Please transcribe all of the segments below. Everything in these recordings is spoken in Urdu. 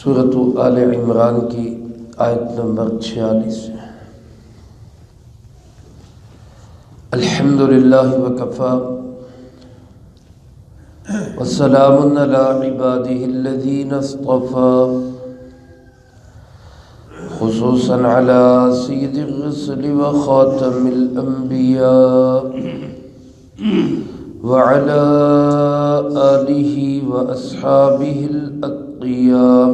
سورۃ آل عمران کی آیت نمبر 46 الحمدللہ وکفی والسلام علی عبادہ الذین اصطفی خصوصا علی سید الرسل وخاتم الانبیاء وعلى آله وأصحابه الأتقياء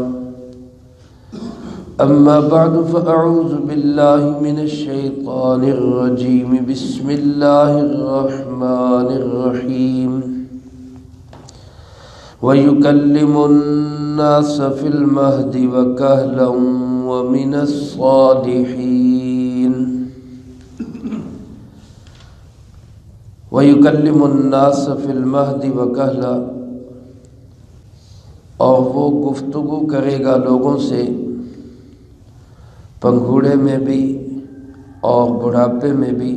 أما بعد فأعوذ بالله من الشيطان الرجيم بسم الله الرحمن الرحيم ويكلم الناس في المهد وكهلا ومن الصالحين وَيُكَلِّمُ النَّاسَ فِي الْمَهْدِ وَكَهْلًا، اور وہ گفتگو کرے گا لوگوں سے پنگھوڑے میں بھی اور بڑھاپے میں بھی،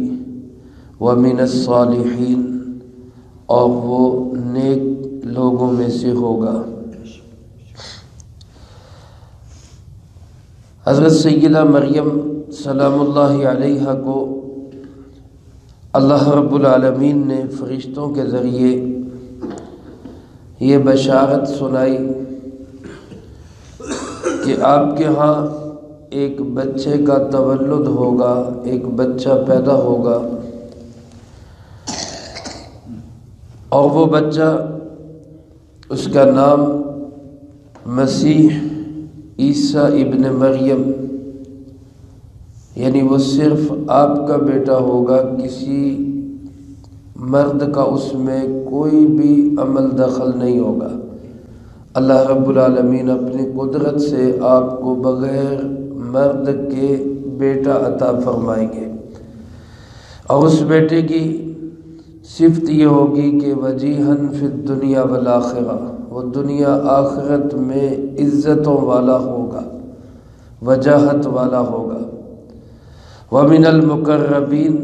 وَمِنَ الصَّالِحِينَ، اور وہ نیک لوگوں میں سے ہوگا۔ حضرت سیدہ مریم سلام اللہ علیہا کو اللہ رب العالمین نے فرشتوں کے ذریعے یہ بشارت سنائی کہ آپ کے ہاں ایک بچے کا تولد ہوگا، ایک بچہ پیدا ہوگا، اور وہ بچہ، اس کا نام مسیح عیسیٰ ابن مریم، یعنی وہ صرف آپ کا بیٹا ہوگا، کسی مرد کا اس میں کوئی بھی عمل دخل نہیں ہوگا۔ اللہ رب العالمین اپنی قدرت سے آپ کو بغیر مرد کے بیٹا عطا فرمائیں گے، اور اس بیٹے کی صفت یہ ہوگی کہ وجیہن فی الدنیا والآخرہ، وہ دنیا آخرت میں عزتوں والا ہوگا، وجاہت والا ہوگا۔ وَمِنَ الْمُقَرَّبِينَ،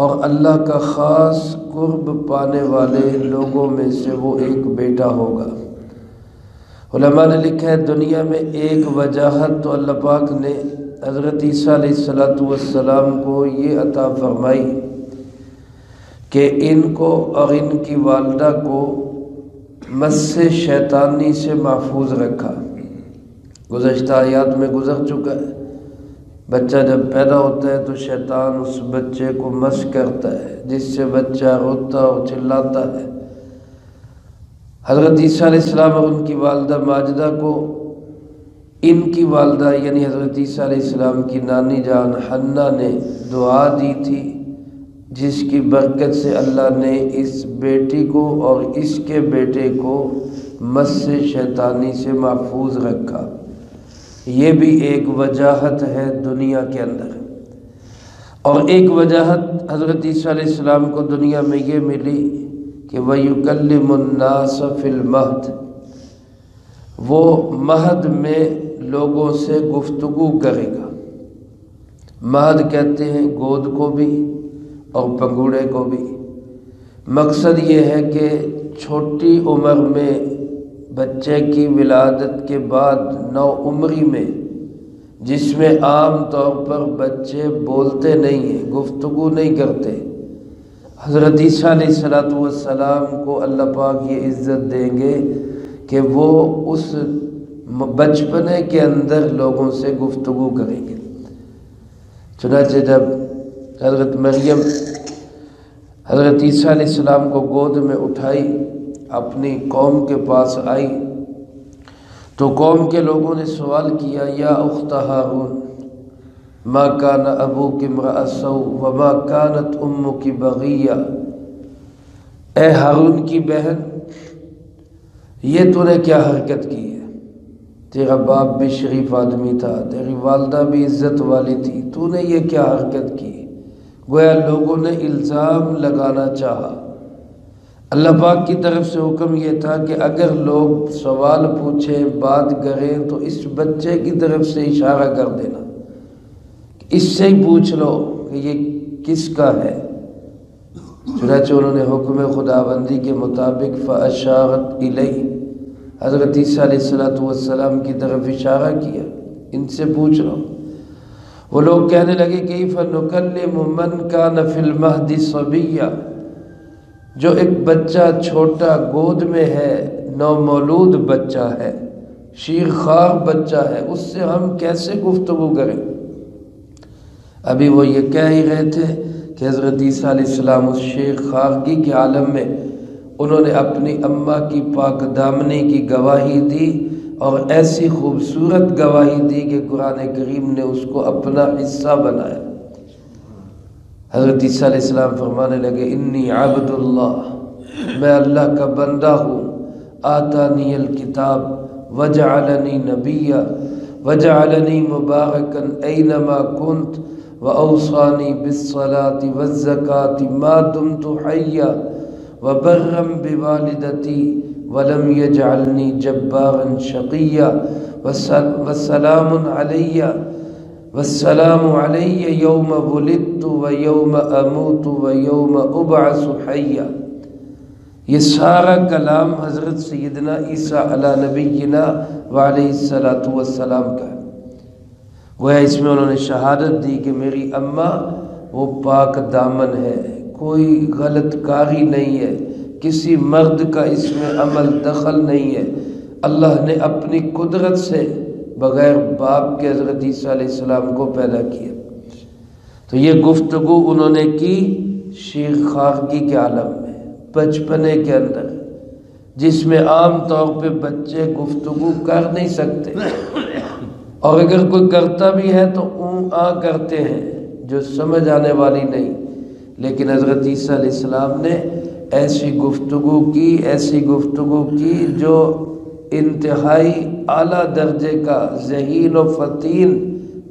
اور اللہ کا خاص قرب پانے والے لوگوں میں سے وہ ایک بیٹا ہوگا۔ علماء نے لکھا ہے دنیا میں ایک وجاہت تو اللہ پاک نے حضرت عیسیٰ علیہ السلام کو یہ عطا فرمائی کہ ان کو اور ان کی والدہ کو مس شیطانی سے محفوظ رکھا۔ گزشتہ آیات میں گزر چکا ہے، بچہ جب پیدا ہوتا ہے تو شیطان اس بچے کو مس کرتا ہے، جس سے بچہ روتا اور چلاتا ہے۔ حضرت عیسیٰ علیہ السلام اور ان کی والدہ ماجدہ کو ان کی والدہ یعنی حضرت عیسیٰ علیہ السلام کی نانی جان حنہ نے دعا دی تھی، جس کی برکت سے اللہ نے اس بیٹی کو اور اس کے بیٹے کو مس شیطانی سے محفوظ رکھا۔ یہ بھی ایک وجاہت ہے دنیا کے اندر، اور ایک وجاہت حضرت عیسیٰ علیہ السلام کو دنیا میں یہ ملی کہ وَيُكَلِّمُ النَّاسَ فِي الْمَهْدِ، وہ مہد میں لوگوں سے گفتگو کرے گا۔ مہد کہتے ہیں گود کو بھی اور پنگوڑے کو بھی۔ مقصد یہ ہے کہ چھوٹی عمر میں بچے کی ولادت کے بعد نو عمری میں، جس میں عام طور پر بچے بولتے نہیں ہیں، گفتگو نہیں کرتے، حضرت عیسیٰ علیہ السلام کو اللہ پاک یہ عزت دیں گے کہ وہ اس بچپنے کے اندر لوگوں سے گفتگو کریں گے۔ چنانچہ جب حضرت مریم حضرت عیسیٰ علیہ السلام کو گود میں اٹھائی، اپنی قوم کے پاس آئی، تو قوم کے لوگوں نے سوال کیا یا اخت ہارون ما کان ابوک امرأ سوء وما کانت امک بغیہ، اے ہارون کی بہن، یہ تو نے کیا حرکت کی ہے؟ تیرا باپ بھی شریف آدمی تھا، تیری والدہ بھی عزت والی تھی، تو نے یہ کیا حرکت کی؟ گویا لوگوں نے الزام لگانا چاہا۔ اللہ پاک کی طرف سے حکم یہ تھا کہ اگر لوگ سوال پوچھیں، بات کریں، تو اس بچے کی طرف سے اشارہ کر دینا، اس سے ہی پوچھ لو کہ یہ کس کا ہے۔ چنانچہ انہوں نے حکم خداوندی کے مطابق فَأَشَارَتْ إِلَيْهِ، حضرت عیسیٰ علیہ السلام کی طرف اشارہ کیا، ان سے پوچھ رہا ہوں۔ وہ لوگ کہنے لگے کیف نکلم من کان فی المہد صبیا، جو ایک بچہ چھوٹا گود میں ہے، نومولود بچہ ہے، شیر خوار بچہ ہے، اس سے ہم کیسے گفتگو کریں؟ ابھی وہ یہ کہہ ہی رہے تھے کہ حضرت عیسیٰ علیہ السلام اس شیر خوارگی کے عالم میں انہوں نے اپنی اماں کی پاک دامنی کی گواہی دی، اور ایسی خوبصورت گواہی دی کہ قرآن کریم نے اس کو اپنا حصہ بنایا۔ حضرت عیسیٰ علیہ السلام فرمانے لگے انی عبد اللہ، میں اللہ کا بندہ ہوں، آتانی الکتاب وجعلنی نبیا وجعلنی مبارکا اینما کنت واوصانی بالصلاة والزکاة ما دمت حیا وبرا بوالدتی ولم یجعلنی جبارا شقیا والسلام علی یوم ولدت ویوم اموت ویوم ابعث حیا۔ یہ سارا کلام حضرت سیدنا عیسیٰ علی نبینا وعلیہ السلام کا ہے۔ گویا اس میں انہوں نے شہادت دی کہ میری اماں وہ پاک دامن ہے، کوئی غلط کاری نہیں ہے، کسی مرد کا اس میں عمل دخل نہیں ہے، اللہ نے اپنی قدرت سے بغیر باپ کے حضرت عیسیٰ علیہ السلام کو پیدا کیا۔ تو یہ گفتگو انہوں نے کی شیر خوارگی کے عالم میں، بچپنے کے اندر، جس میں عام طور پہ بچے گفتگو کر نہیں سکتے، اور اگر کوئی کرتا بھی ہے تو اوں آ کرتے ہیں جو سمجھ آنے والی نہیں۔ لیکن حضرت عیسیٰ علیہ السلام نے ایسی گفتگو کی جو انتہائی اعلیٰ درجے کا ذہین و فطین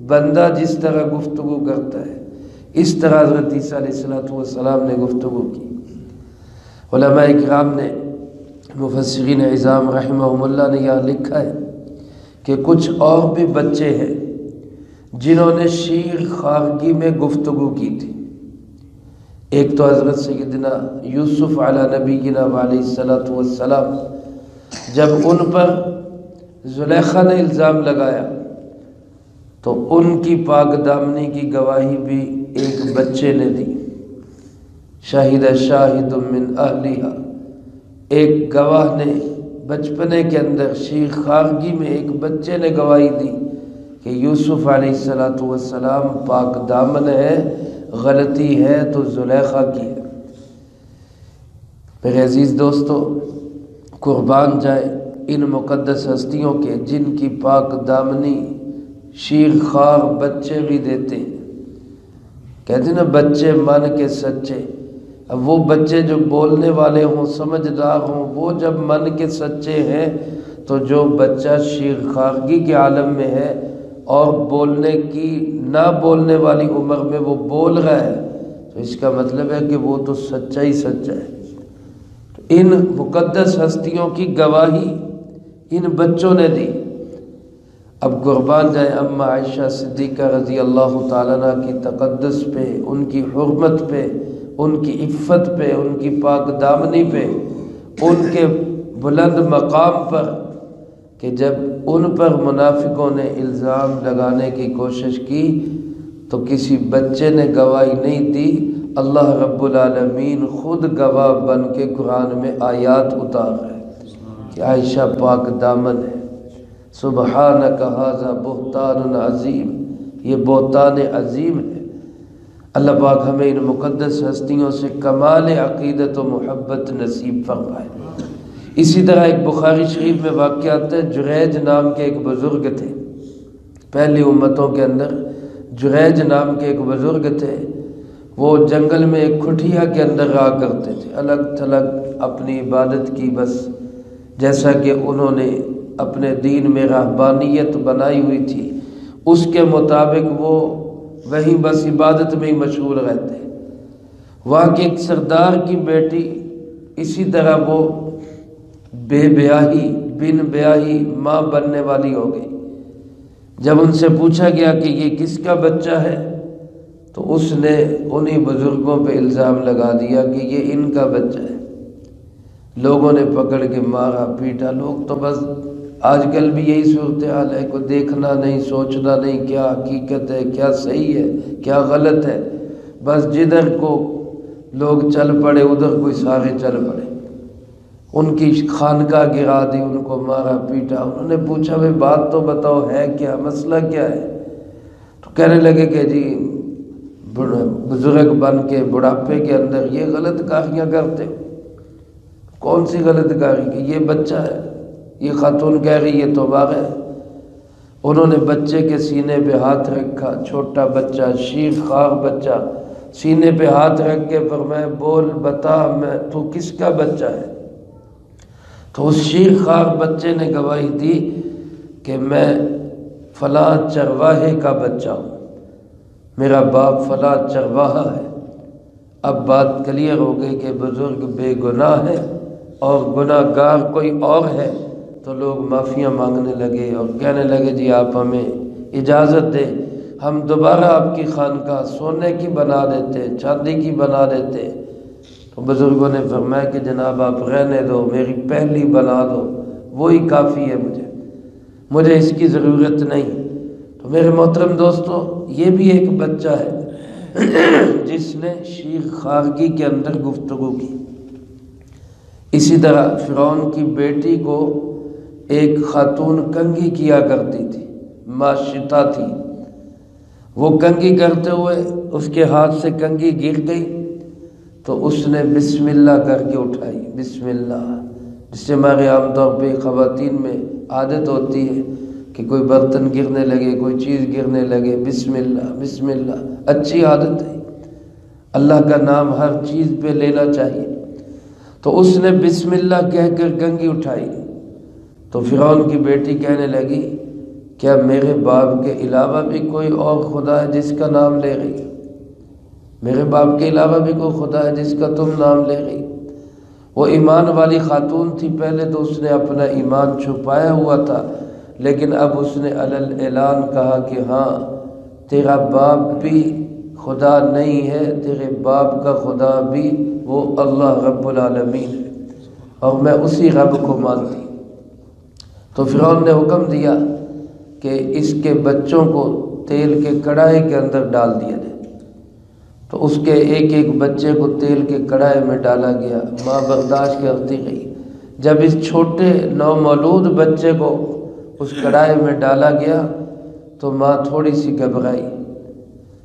بندہ جس طرح گفتگو کرتا ہے، اس طرح حضرت عیسیٰ علیہ السلام نے گفتگو کی۔ علماء کرام نے، مفسرین عظام رحمہم اللہ نے یہاں لکھا ہے کہ کچھ اور بھی بچے ہیں جنہوں نے شیر خوارگی میں گفتگو کی تھی۔ ایک تو حضرت سیدنا یوسف علی نبینا علیہ السلام، جب ان پر زلیخا نے الزام لگایا تو ان کی پاک دامنی کی گواہی بھی ایک بچے نے دی۔ شاہد شاہد من اہلہا، ایک گواہ نے بچپنے کے اندر شیر خوارگی میں ایک بچے نے گواہی دی کہ یوسف علیہ السلام پاک دامن ہے، غلطی ہے تو زلیخا کی ہے۔ میرے عزیز دوستو، قربان جائے ان مقدس ہستیوں کے جن کی پاک دامنی شیر خوار بچے بھی دیتے ہیں۔ کہتے ہیں نا بچے من کے سچے۔ اب وہ بچے جو بولنے والے ہوں، سمجھدار ہوں، وہ جب من کے سچے ہیں تو جو بچہ شیر خوارگی کے عالم میں ہے اور بولنے کی نہ بولنے والی عمر میں وہ بول رہا ہے تو اس کا مطلب ہے کہ وہ تو سچا ہی سچا ہے۔ تو ان مقدس ہستیوں کی گواہی ان بچوں نے دی۔ اب قربان جائے اما عائشہ صدیقہ رضی اللہ تعالیٰ عنہ کی تقدس پہ، ان کی حرمت پہ، ان کی عفت پہ، ان کی پاک دامنی پہ، ان کے بلند مقام پر، کہ جب ان پر منافقوں نے الزام لگانے کی کوشش کی تو کسی بچے نے گواہی نہیں دی، اللہ رب العالمین خود گواہ بن کے قرآن میں آیات اتار ہے کہ عائشہ پاک دامن ہے۔ سبحانک ھذا بہتان عظیم، یہ بہتان عظیم ہے۔ اللہ پاک ہمیں ان مقدس ہستیوں سے کمال عقیدت و محبت نصیب فرمائے۔ اسی طرح ایک بخاری شریف میں واقعہ آتا ہے، جریج نام کے ایک بزرگ تھے، پہلی امتوں کے اندر جریج نام کے ایک بزرگ تھے۔ وہ جنگل میں ایک کھٹیا کے اندر رہا کرتے تھے، الگ تھلگ اپنی عبادت کی، بس جیسا کہ انہوں نے اپنے دین میں رہبانیت بنائی ہوئی تھی اس کے مطابق وہ وہیں بس عبادت میں ہی مشغول رہتے۔ وہاں کے ایک سردار کی بیٹی اسی طرح وہ بے بیاہی، بن بیاہی ماں بننے والی ہو گئی۔ جب ان سے پوچھا گیا کہ یہ کس کا بچہ ہے تو اس نے انہی بزرگوں پہ الزام لگا دیا کہ یہ ان کا بچہ ہے۔ لوگوں نے پکڑ کے مارا پیٹا۔ لوگ تو بس آج کل بھی یہی صورتحال ہے، کوئی دیکھنا نہیں، سوچنا نہیں کیا حقیقت ہے، کیا صحیح ہے، کیا غلط ہے، بس جدھر کو لوگ چل پڑے ادھر کوئی سارے چل پڑے۔ ان کی خانقاہ گرا دی، ان کو مارا پیٹا۔ انہوں نے پوچھا بھئی بات تو بتاؤ ہے کیا، مسئلہ کیا ہے؟ تو کہنے لگے کہ جی بزرگ بن کے بڑھاپے کے اندر یہ غلط کاریاں کرتے ہو۔ کون سی غلط کاری؟ کہ یہ بچہ ہے، یہ خاتون کہہ رہی یہ تو باغ ہے۔ انہوں نے بچے کے سینے پہ ہاتھ رکھا، چھوٹا بچہ، شیر خوار بچہ، سینے پہ ہاتھ رکھ کے فرمایا بول بتا تو کس کا بچہ ہے؟ تو اس شیر خوار بچے نے گواہی دی کہ میں فلاں چرواہے کا بچہ ہوں، میرا باپ فلاں چرواہا ہے۔ اب بات کلیئر ہو گئی کہ بزرگ بے گناہ ہے اور گناہ گار کوئی اور ہے۔ تو لوگ معافیاں مانگنے لگے اور کہنے لگے جی آپ ہمیں اجازت دیں، ہم دوبارہ آپ کی خانقاہ سونے کی بنا دیتے، چاندی کی بنا دیتے۔ تو بزرگوں نے فرمایا کہ جناب آپ رہنے دو، میری پہلی بنا دو، وہی کافی ہے، مجھے اس کی ضرورت نہیں۔ تو میرے محترم دوستو، یہ بھی ایک بچہ ہے جس نے شیر خارگی کے اندر گفتگو کی۔ اسی طرح فرعون کی بیٹی کو ایک خاتون کنگھی کیا کرتی تھی، ماشطہ تھی۔ وہ کنگھی کرتے ہوئے اس کے ہاتھ سے کنگھی گر گئی تو اس نے بسم اللہ کر کے اٹھائی، بسم اللہ، جس سے ہمارے عام طور پہ خواتین میں عادت ہوتی ہے کہ کوئی برتن گرنے لگے، کوئی چیز گرنے لگے، بسم اللہ بسم اللہ، اچھی عادت ہے، اللہ کا نام ہر چیز پہ لینا چاہیے۔ تو اس نے بسم اللہ کہہ کر کنگھی اٹھائی تو فرعون کی بیٹی کہنے لگی کیا میرے باپ کے علاوہ بھی کوئی اور خدا ہے جس کا نام لے رہی؟ میرے باپ کے علاوہ بھی کوئی خدا ہے جس کا تم نام لے رہی؟ وہ ایمان والی خاتون تھی، پہلے تو اس نے اپنا ایمان چھپایا ہوا تھا، لیکن اب اس نے علل اعلان کہا کہ ہاں تیرا باپ بھی خدا نہیں ہے، تیرے باپ کا خدا بھی وہ اللہ رب العالمین ہے اور میں اسی رب کو مانتی۔ تو فرعون نے حکم دیا کہ اس کے بچوں کو تیل کے کڑاہے کے اندر ڈال دیا جائے۔ تو اس کے ایک ایک بچے کو تیل کے کڑاہے میں ڈالا گیا، ماں برداشت کرتی گئی۔ جب اس چھوٹے نومولود بچے کو اس کڑاہے میں ڈالا گیا تو ماں تھوڑی سی گھبرائی،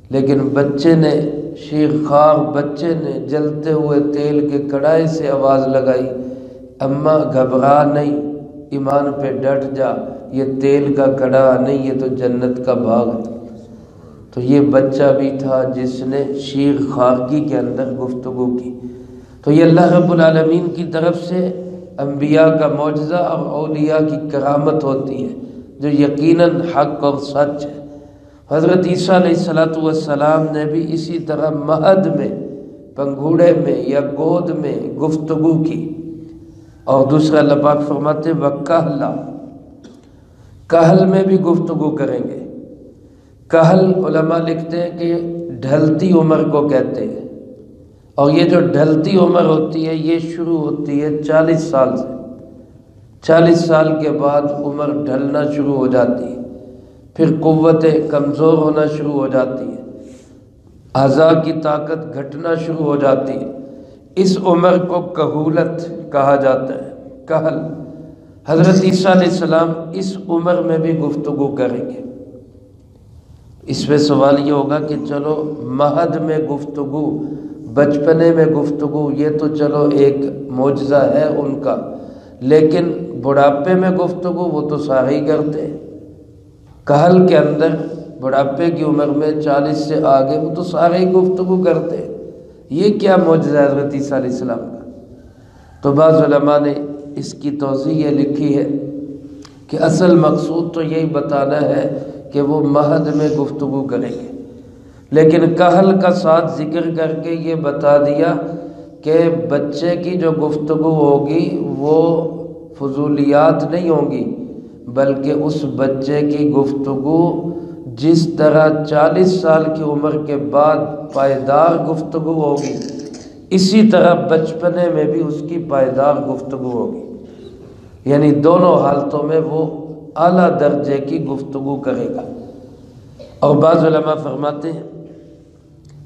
لیکن بچے نے، شیر خوار بچے نے جلتے ہوئے تیل کے کڑاہے سے آواز لگائی، اماں گھبرا نہیں، ایمان پہ ڈٹ جا، یہ تیل کا کڑاہا نہیں، یہ تو جنت کا باغ ہے۔ تو یہ بچہ بھی تھا جس نے شیر خارگی کے اندر گفتگو کی۔ تو یہ اللہ رب العالمین کی طرف سے انبیاء کا معجزہ اور اولیاء کی کرامت ہوتی ہے جو یقیناً حق اور سچ ہے۔ حضرت عیسیٰ علیہ السلام نے بھی اسی طرح مہد میں، پنگھوڑے میں یا گود میں گفتگو کی۔ اور دوسرا اللہ پاک فرماتے وَكَهْلًا، کہل میں بھی گفتگو کریں گے۔ کہل علماء لکھتے ہیں کہ ڈھلتی عمر کو کہتے ہیں، اور یہ جو ڈھلتی عمر ہوتی ہے یہ شروع ہوتی ہے 40 سال سے۔ 40 سال کے بعد عمر ڈھلنا شروع ہو جاتی ہے، پھر قوتیں کمزور ہونا شروع ہو جاتی ہے، اعضاء کی طاقت گھٹنا شروع ہو جاتی ہے۔ اس عمر کو کہولت کہا جاتا ہے، کہل۔ حضرت عیسیٰ علیہ السلام اس عمر میں بھی گفتگو کریں گے۔ اس پہ سوال یہ ہوگا کہ چلو مہد میں گفتگو، بچپنے میں گفتگو، یہ تو چلو ایک معجزہ ہے ان کا، لیکن بڑھاپے میں گفتگو وہ تو سارے ہی کرتے ہیں۔ کہل کے اندر بڑھاپے کی عمر میں 40 سے آگے وہ تو سارے ہی گفتگو کرتے ہیں، یہ کیا معجزہ ہے حضرت عیسیٰ علیہ السلام کا؟ تو بعض علماء نے اس کی توضیح یہ لکھی ہے کہ اصل مقصود تو یہی بتانا ہے کہ وہ مہد میں گفتگو کریں گے، لیکن کہل کا ساتھ ذکر کر کے یہ بتا دیا کہ بچے کی جو گفتگو ہوگی وہ فضولیات نہیں ہوں گی، بلکہ اس بچے کی گفتگو جس طرح 40 سال کی عمر کے بعد پائیدار گفتگو ہوگی، اسی طرح بچپنے میں بھی اس کی پائیدار گفتگو ہوگی، یعنی دونوں حالتوں میں وہ اعلیٰ درجے کی گفتگو کرے گا۔ اور بعض علماء فرماتے ہیں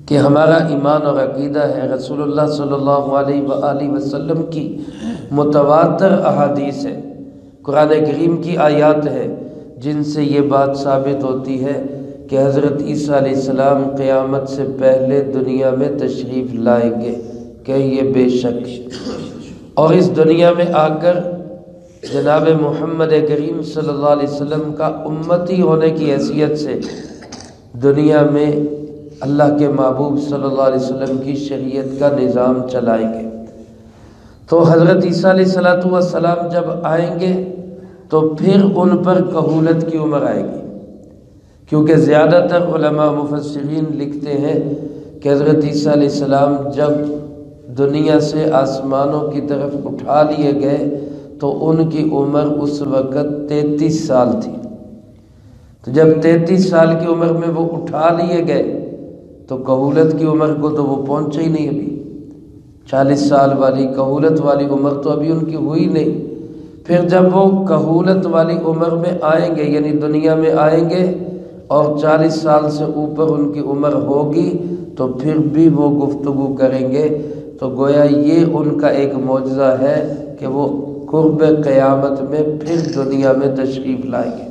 کہ ہمارا ایمان اور عقیدہ ہے، رسول اللہ صلی اللہ علیہ وآلہ وسلم کی متواتر احادیث ہے، قرآن کریم کی آیات ہے جن سے یہ بات ثابت ہوتی ہے کہ حضرت عیسیٰ علیہ السلام قیامت سے پہلے دنیا میں تشریف لائیں گے، کہ یہ بے شک، اور اس دنیا میں آ کر جناب محمد کریم صلی اللہ علیہ وسلم کا امتی ہونے کی حیثیت سے دنیا میں اللہ کے محبوب صلی اللہ علیہ وسلم کی شریعت کا نظام چلائیں گے۔ تو حضرت عیسیٰ علیہ السلام جب آئیں گے تو پھر ان پر کہولت کی عمر آئے گی، کیونکہ زیادہ تر علماء مفسرین لکھتے ہیں کہ حضرت عیسیٰ علیہ السلام جب دنیا سے آسمانوں کی طرف اٹھا لیے گئے تو ان کی عمر اس وقت 33 سال تھی۔ تو جب 33 سال کی عمر میں وہ اٹھا لیے گئے تو کہولت کی عمر کو تو وہ پہنچے ہی نہیں، ابھی 40 سال والی کہولت والی عمر تو ابھی ان کی ہوئی نہیں۔ پھر جب وہ کہولت والی عمر میں آئیں گے، یعنی دنیا میں آئیں گے اور 40 سال سے اوپر ان کی عمر ہوگی تو پھر بھی وہ گفتگو کریں گے، تو گویا یہ ان کا ایک معجزہ ہے کہ وہ قرب قیامت میں پھر دنیا میں تشریف لائیں گے۔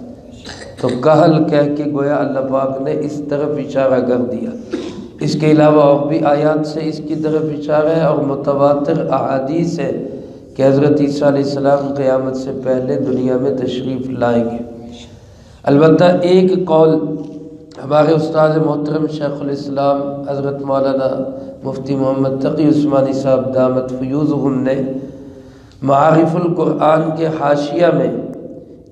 تو کہل کہہ کے گویا اللہ پاک نے اس طرف اشارہ کر دیا۔ اس کے علاوہ اور بھی آیات سے اس کی طرف اشارہ ہے اور متواتر احادیث ہے کہ حضرت عیسیٰ علیہ السلام قیامت سے پہلے دنیا میں تشریف لائیں گے۔ البتہ ایک قول ہمارے استاد محترم شیخ الاسلام حضرت مولانا مفتی محمد تقی عثمانی صاحب دامت فیوزہم نے معارف القرآن کے حاشیہ میں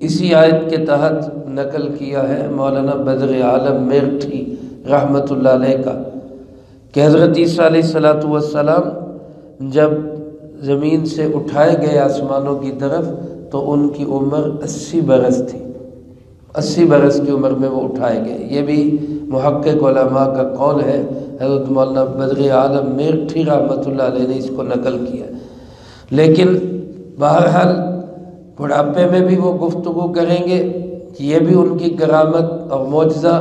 اسی آیت کے تحت نقل کیا ہے مولانا بدر عالم میرٹھی رحمۃ اللہ علیہ کا، کہ حضرت عیسیٰ علیہ السلام جب زمین سے اٹھائے گئے آسمانوں کی طرف تو ان کی عمر 80 برس تھی، 80 برس کی عمر میں وہ اٹھائے گئے۔ یہ بھی محقق علماء کا قول ہے، حضرت مولانا بدر عالم میرٹھی رحمۃ اللہ علیہ نے اس کو نقل کیا۔ لیکن بہرحال بڑھاپے میں بھی وہ گفتگو کریں گے، یہ بھی ان کی کرامت اور معجزہ،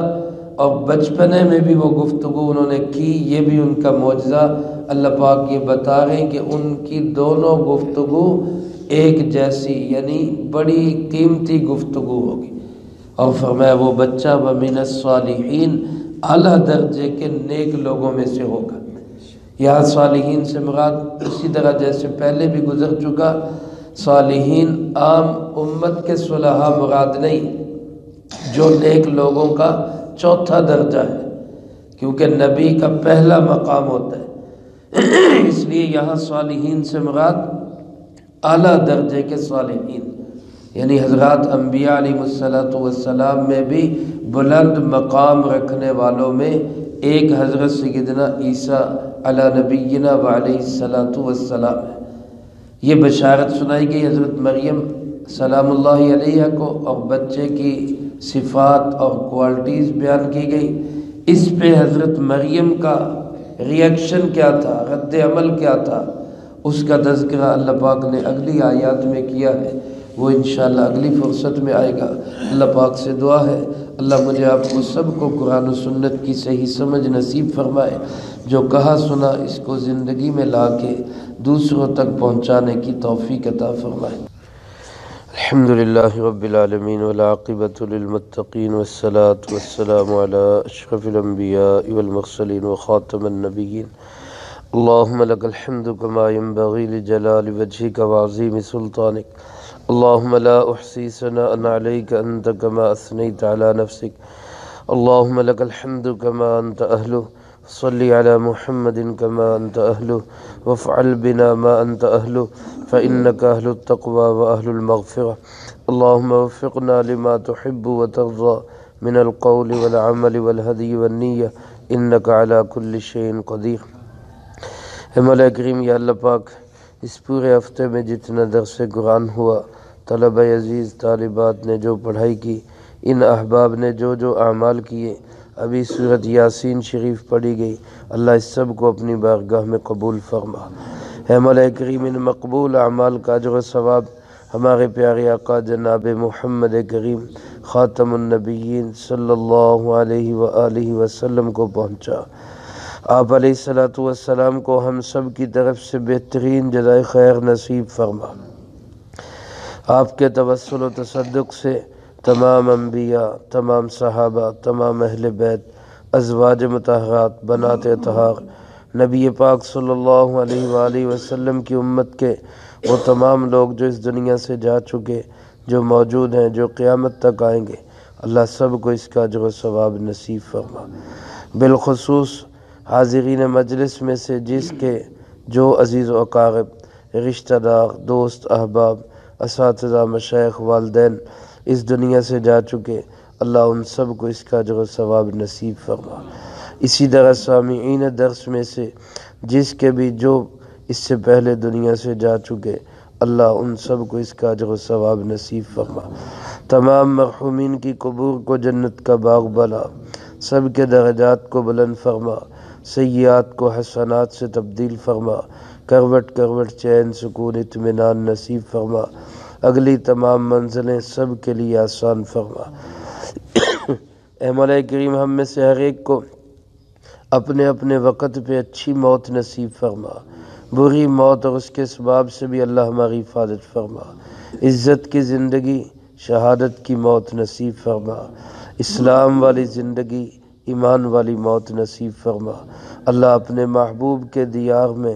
اور بچپنے میں بھی وہ گفتگو انہوں نے کی، یہ بھی ان کا معجزہ۔ اللہ پاک یہ بتا رہے ہیں کہ ان کی دونوں گفتگو ایک جیسی، یعنی بڑی قیمتی گفتگو ہوگی، اور فرمایا وہ بچہ وَمِنَ الصَّالِحِينَ اعلیٰ درجے کے نیک لوگوں میں سے ہوگا۔ یہاں صالحین سے مراد اسی طرح جیسے پہلے بھی گزر چکا، صالحین عام امت کے صلحاء مراد نہیں، جو نیک لوگوں کا چوتھا درجہ ہے، کیونکہ نبی کا پہلا مقام ہوتا ہے، اس لیے یہاں صالحین سے مراد اعلیٰ درجے کے صالحین، یعنی حضرات انبیاء علیہ السلام میں بھی بلند مقام رکھنے والوں میں ایک حضرت سیدنا عیسیٰ علی نبینا وعلیہ السلام ہے۔ یہ بشارت سنائی گئی حضرت مریم سلام اللہ علیہ کو، اور بچے کی صفات اور کوالٹیز بیان کی گئی۔ اس پہ حضرت مریم کا ریئیکشن کیا تھا، رد عمل کیا تھا، اس کا تذکرہ اللہ پاک نے اگلی آیات میں کیا ہے، وہ انشاءاللہ اگلی فرصت میں آئے گا۔ اللہ پاک سے دعا ہے اللہ مجھے آپ کو سب کو قرآن و سنت کی صحیح سمجھ نصیب فرمائے، جو کہا سنا اس کو زندگی میں لا کے دوسروں تک پہنچانے کی توفیق عطا فرمائے۔ الحمدللہ رب العالمین والعاقبۃ للمتقین والصلاة والسلام علی اشرف الانبیاء والمرسلین وخاتم النبیین۔ اللہم لک الحمد کما ینبغی لجلال وجہک وعظیم سلطانک، اللہم لا احصی ثناء علیک انت کما اثنیت علی نفسک، اللہم لک الحمد کما انت اہلہ، صلی علی محمد کما انت اہلہ، وافعل بنا ما انت اہلہ، فإنک اہل التقوی واہل المغفرہ، اللہم وفقنا لما تحب وترضى من القول والعمل والہدی والنیہ، انک علی کل شیء قدیر۔ اے مولا کریم، یا اللہ پاک، اس پورے ہفتے میں جتنا درس قرآن ہوا، طلبہ عزیز طالبات نے جو پڑھائی کی، ان احباب نے جو اعمال کیے، ابھی سورۃ یاسین شریف پڑھی گئی، اللہ اس سب کو اپنی بارگاہ میں قبول فرما۔ اے مولا کریم، ان مقبول اعمال کا اجر و ثواب ہمارے پیارے آقا جناب محمد کریم خاتم النبیین صلی اللہ علیہ وآلہ وسلم کو پہنچا۔ آپ علیہ الصلوۃ والسلام کو ہم سب کی طرف سے بہترین جزائے خیر نصیب فرما۔ آپ کے توسل و تصدق سے تمام انبیاء، تمام صحابہ، تمام اہل بیت، ازواج مطہرات، بنات اطہار، نبی پاک صلی اللہ علیہ وآلہ وسلم کی امت کے وہ تمام لوگ جو اس دنیا سے جا چکے، جو موجود ہیں، جو قیامت تک آئیں گے، اللہ سب کو اس کا اجر و ثواب نصیب فرما۔ بالخصوص حاضرین مجلس میں سے جس کے جو عزیز و اقارب، رشتہ دار، دوست، احباب، اساتذہ، مشائخ، والدین اس دنیا سے جا چکے، اللہ ان سب کو اس کا اجر و ثواب نصیب فرما۔ اسی طرح سامعین درس میں سے جس کے بھی جو اس سے پہلے دنیا سے جا چکے، اللہ ان سب کو اس کا اجر و ثواب نصیب فرما۔ تمام مرحومین کی قبور کو جنت کا باغ بنا، سب کے درجات کو بلند فرما، سیئات کو حسنات سے تبدیل فرما، کروٹ کروٹ چین سکون اطمینان نصیب فرما، اگلی تمام منزلیں سب کے لیے آسان فرما۔ اے مولا کریم، ہم میں سے ہر ایک کو اپنے اپنے وقت پہ اچھی موت نصیب فرما، بری موت اور اس کے اسباب سے بھی اللہ ہماری حفاظت فرما، عزت کی زندگی، شہادت کی موت نصیب فرما، اسلام والی زندگی، ایمان والی موت نصیب فرما، اللہ اپنے محبوب کے دیار میں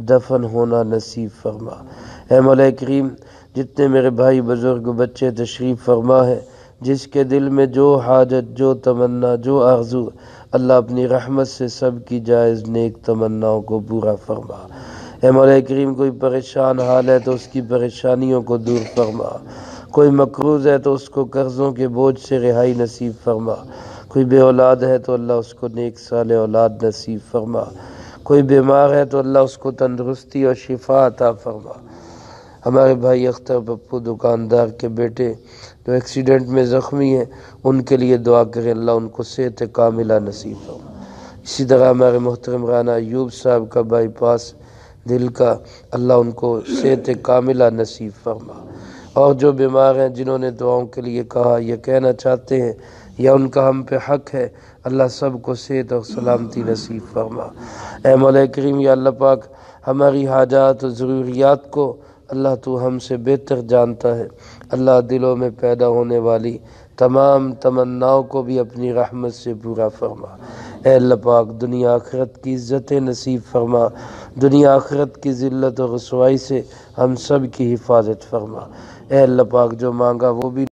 دفن ہونا نصیب فرما۔ اے مولا کریم، جتنے میرے بھائی بزرگ بچے تشریف فرما ہے، جس کے دل میں جو حاجت، جو تمنا، جو آرزو، اللہ اپنی رحمت سے سب کی جائز نیک تمناؤں کو پورا فرما۔ اے مولا کریم، کوئی پریشان حال ہے تو اس کی پریشانیوں کو دور فرما، کوئی مقروض ہے تو اس کو قرضوں کے بوجھ سے رہائی نصیب فرما، کوئی بے اولاد ہے تو اللہ اس کو نیک صالح اولاد نصیب فرما، کوئی بیمار ہے تو اللہ اس کو تندرستی اور شفا عطا فرما۔ ہمارے بھائی اختر پپو دکاندار کے بیٹے جو ایکسیڈنٹ میں زخمی ہیں، ان کے لیے دعا کریں، اللہ ان کو صحت کاملہ نصیب فرما۔ اسی طرح ہمارے محترم رانا ایوب صاحب کا بائی پاس دل کا، اللہ ان کو صحت کاملہ نصیب فرما۔ اور جو بیمار ہیں، جنہوں نے دعاؤں کے لیے کہا یا کہنا چاہتے ہیں یا ان کا ہم پہ حق ہے، اللہ سب کو صحت اور سلامتی نصیب فرما۔ اے مولا کریم، یا اللہ پاک، ہماری حاجات و ضروریات کو اللہ تو ہم سے بہتر جانتا ہے، اللہ دلوں میں پیدا ہونے والی تمام تمناؤں کو بھی اپنی رحمت سے پورا فرما۔ اے اللہ پاک، دنیا آخرت کی عزتیں نصیب فرما، دنیا آخرت کی ذلت و رسوائی سے ہم سب کی حفاظت فرما۔ اے اللہ پاک، جو مانگا وہ بھی